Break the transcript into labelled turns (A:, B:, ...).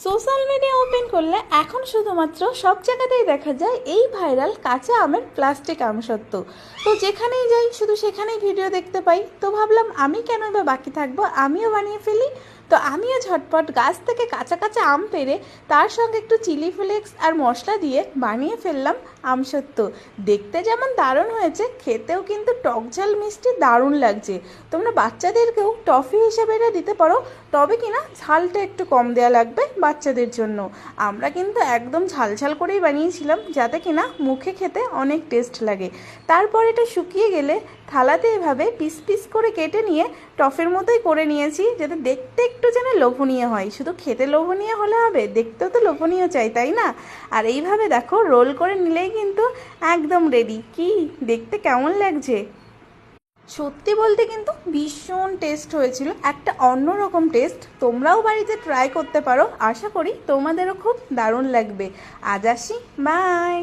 A: Social media open করলে এখন শুধুমাত্র সব জায়গাতেই দেখা যায় এই ভাইরাল কাঁচা আমের প্লাস্টিক আমসত্ত্ব। তো যেখানেই যাই শুধু সেখানেই ভিডিও দেখতে পাই। তো ভাবলাম আমি কেনই বা বাকি থাকবো, আমিও বানিয়ে ফেলি। তো আমিও ঝটপট গাছ থেকে কাঁচা কাঁচা আম পেড়ে তার সঙ্গে একটু চিলি ফ্লেক্স আর মশলা দিয়ে বানিয়ে ফেললাম আমসত্ত্ব। দেখতে যেমন দারুণ হয়েছে, খেতেও কিন্তু টক ঝাল মিষ্টি দারুণ লাগছে। তোমরা বাচ্চাদেরকেও টফি হিসেবে এটা দিতে পারো, তবে কিনা ঝালটা একটু কম দেওয়া লাগবে বাচ্চাদের জন্য। আমরা কিন্তু একদম ঝাল ঝাল করেই বানিয়েছিলাম, যাতে কিনা মুখে খেতে অনেক টেস্ট লাগে। তারপর এটা শুকিয়ে গেলে থালাতে এভাবে পিস পিস করে কেটে নিয়ে টফের মতোই করে নিয়েছি, যাতে দেখতে একটু যেন লোভনীয় হয়। শুধু খেতে লোভনীয় হলে হবে, দেখতেও তো লোভনীয় চাই, তাই না? আর এইভাবে দেখো রোল করে নিলেই কিন্তু একদম রেডি। কি দেখতে কেমন লাগছে? সত্যি বলতে কিন্তু ভীষণ টেস্ট হয়েছিল, একটা অন্যরকম টেস্ট। তোমরাও বাড়িতে ট্রাই করতে পারো, আশা করি তোমাদেরও খুব দারুণ লাগবে। আজ আসি, বাই।